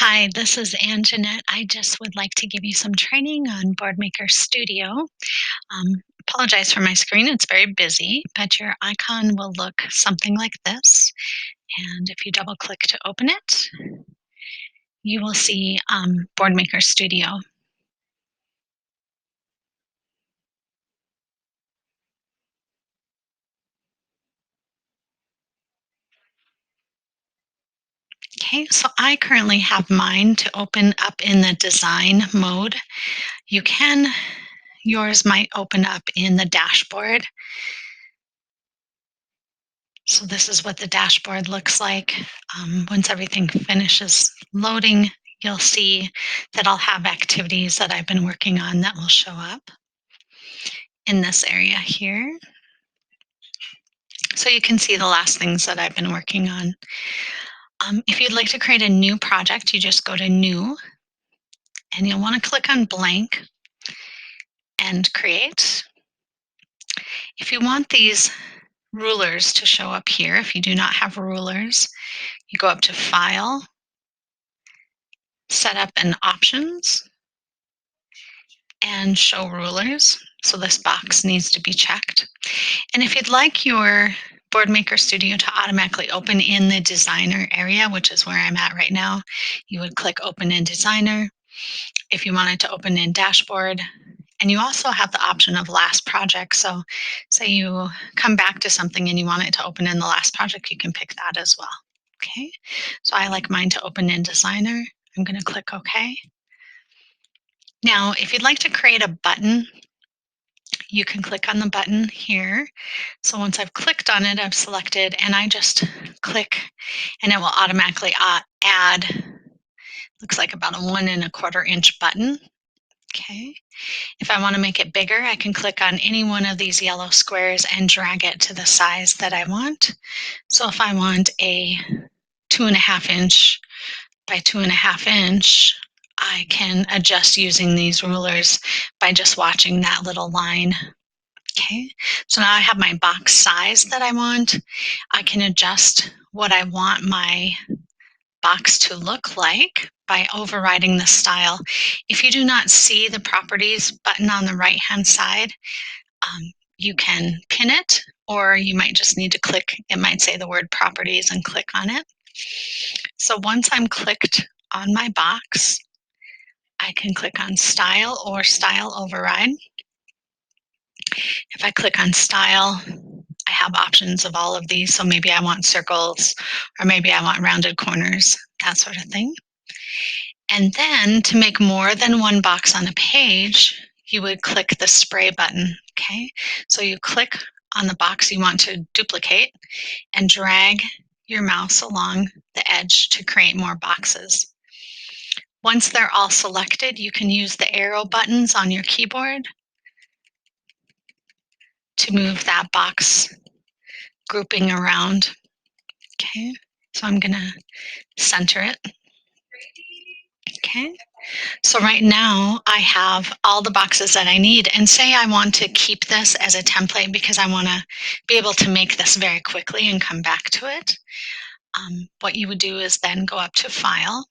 Hi, this is Anjanette. I just would like to give you some training on Boardmaker Studio. Apologize for my screen, it's very busy, but your icon will look something like this. And if you double click to open it, you will see Boardmaker Studio. Okay, so I currently have mine to open up in the design mode. Yours might open up in the dashboard. So this is what the dashboard looks like. Once everything finishes loading, you'll see that I'll have activities that I've been working on that will show up in this area here. So you can see the last things that I've been working on. If you'd like to create a new project, you just go to New, and you'll want to click on Blank and Create. If you want these rulers to show up here, if you do not have rulers, you go up to File, Setup and Options, and Show Rulers. So this box needs to be checked. And if you'd like your Boardmaker Studio to automatically open in the Designer area, which is where I'm at right now, you would click Open in Designer. If you want it to open in Dashboard, and you also have the option of Last Project. So say you come back to something and you want it to open in the last project, you can pick that as well. Okay, so I like mine to open in Designer. I'm going to click OK. Now, if you'd like to create a button, you can click on the button here. So once I've clicked on it, I've selected, and I just click, and it will automatically add, looks like about a 1¼ inch button. Okay. If I want to make it bigger, I can click on any one of these yellow squares and drag it to the size that I want. So if I want a 2½ inch by 2½ inch, I can adjust using these rulers by just watching that little line. Okay, so now I have my box size that I want. I can adjust what I want my box to look like by overriding the style. If you do not see the properties button on the right hand side, you can pin it, or you might just need to click, it might say the word properties, and click on it. So once I'm clicked on my box, I can click on style or style override. If I click on style, I have options of all of these. So maybe I want circles, or maybe I want rounded corners, that sort of thing. And then to make more than one box on a page, you would click the spray button. Okay, so you click on the box you want to duplicate and drag your mouse along the edge to create more boxes. Once they're all selected, you can use the arrow buttons on your keyboard to move that box grouping around. Okay, so I'm gonna center it. Okay, so right now I have all the boxes that I need, and say I want to keep this as a template because I want to be able to make this very quickly and come back to it. What you would do is then go up to File,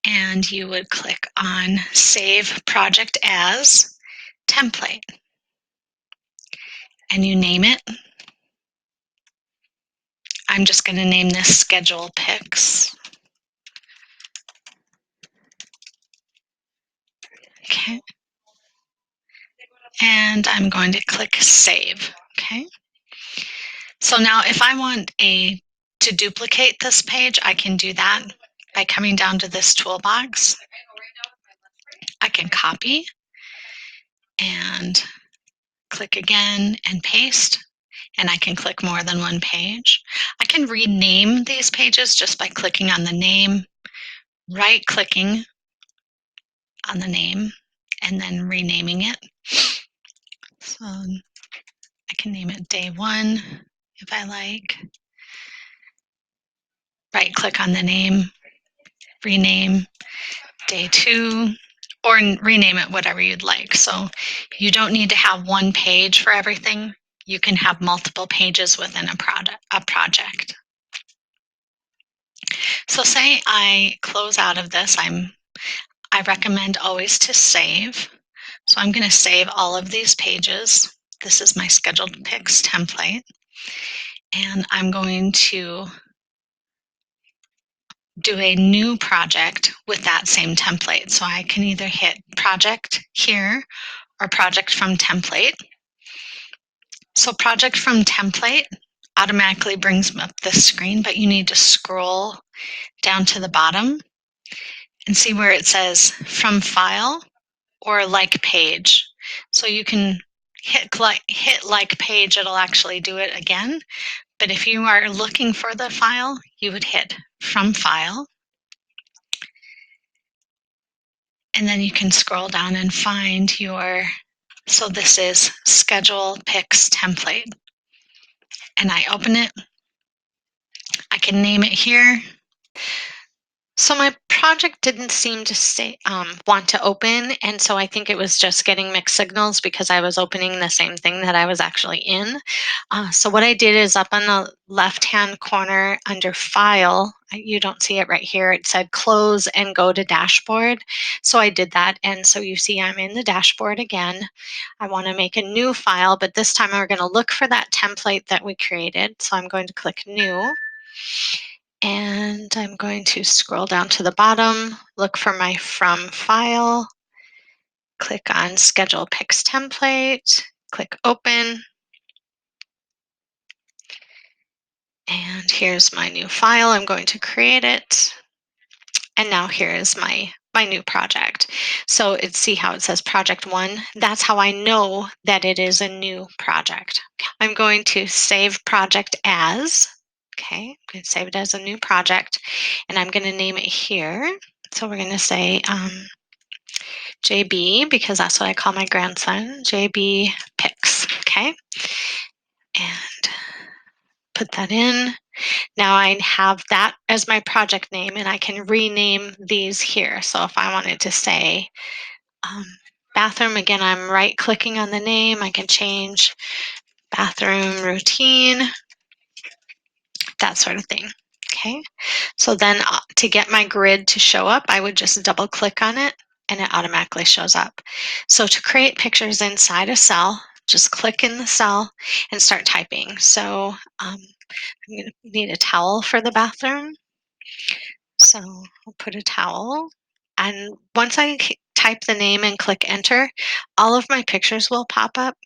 and you would click on Save Project As Template, and you name it. I'm just going to name this Schedule Pics. Okay. And I'm going to click Save. Okay. So now if I want to duplicate this page, I can do that by coming down to this toolbox. I can copy and click again and paste, and I can click more than one page. I can rename these pages just by clicking on the name, right-clicking on the name, and then renaming it. So I can name it Day 1 if I like. Right-click on the name, rename Day 2, or rename it whatever you'd like. So you don't need to have one page for everything. you can have multiple pages within a project. So say I close out of this, I recommend always to save. So I'm going to save all of these pages. This is my scheduled pics template. And I'm going to do a new project with that same template. So I can either hit project here or project from template. So project from template automatically brings up this screen, but you need to scroll down to the bottom and see where it says from file or like page. So you can hit like page, it'll actually do it again. But if you are looking for the file, you would hit from file. And then you can scroll down and find your, so this is schedule pics template. And I open it. I can name it here. So my project didn't seem to want to open, and so I think it was just getting mixed signals because I was opening the same thing that I was actually in. So what I did is up on the left-hand corner under File, you don't see it right here, it said Close and go to Dashboard. So I did that, and so you see I'm in the dashboard again. I want to make a new file, but this time we're going to look for that template that we created. So I'm going to click New. And I'm going to scroll down to the bottom, look for my from file, click on schedule pics template, click open. And here's my new file. I'm going to create it. And now here is my new project. So see how it says project 1? That's how I know that it is a new project. I'm going to save project as. Okay, I'm going to save it as a new project, and I'm going to name it here. So we're going to say JB, because that's what I call my grandson, JB Pics. Okay, and put that in. Now I have that as my project name, and I can rename these here. So if I wanted to say bathroom, again, I'm right clicking on the name. I can change bathroom routine, that sort of thing. Okay, so then to get my grid to show up, I would just double click on it and it automatically shows up. So to create pictures inside a cell, just click in the cell and start typing. So I'm going to need a towel for the bathroom. So I'll put a towel. And once I type the name and click enter, all of my pictures will pop up.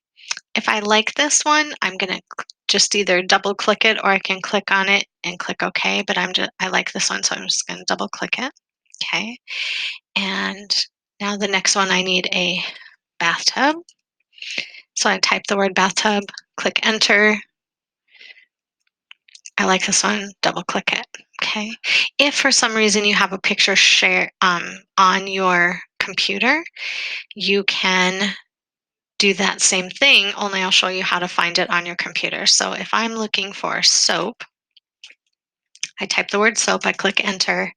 If I like this one, I'm going to just either double click it or I can click on it and click OK, but I like this one, so I'm just going to double click it. Okay. And now the next one, I need a bathtub. So I type the word bathtub, click enter. I like this one, double click it. Okay. If for some reason you have a picture share on your computer, you can do that same thing, only I'll show you how to find it on your computer. So if I'm looking for soap, I type the word soap, I click enter.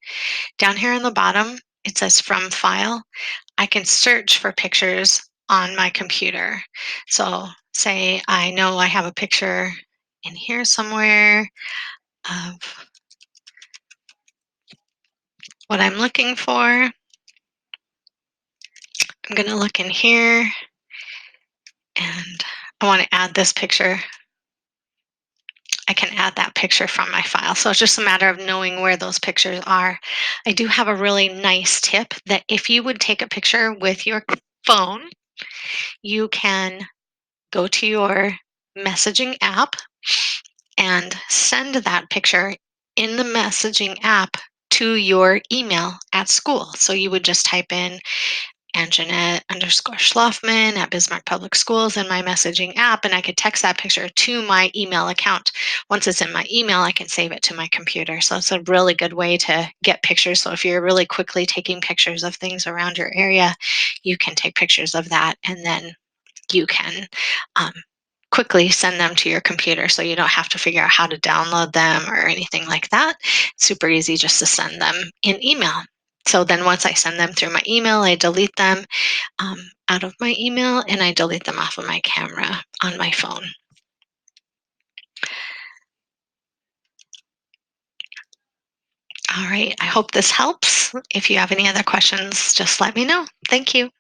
Down here on the bottom, it says from file. I can search for pictures on my computer. So say I know I have a picture in here somewhere of what I'm looking for. I'm going to look in here and I want to add this picture. I can add that picture from my file. So it's just a matter of knowing where those pictures are. I do have a really nice tip that if you would take a picture with your phone, you can go to your messaging app and send that picture in the messaging app to your email at school. So you would just type in Anjanette_Schlafmann at Bismarck Public Schools in my messaging app, and I could text that picture to my email account. Once it's in my email, I can save it to my computer. So it's a really good way to get pictures. So if you're really quickly taking pictures of things around your area, you can take pictures of that, and then you can quickly send them to your computer so you don't have to figure out how to download them or anything like that. It's super easy just to send them in email. So then once I send them through my email, I delete them out of my email and I delete them off of my camera on my phone. All right. I hope this helps. If you have any other questions, just let me know. Thank you.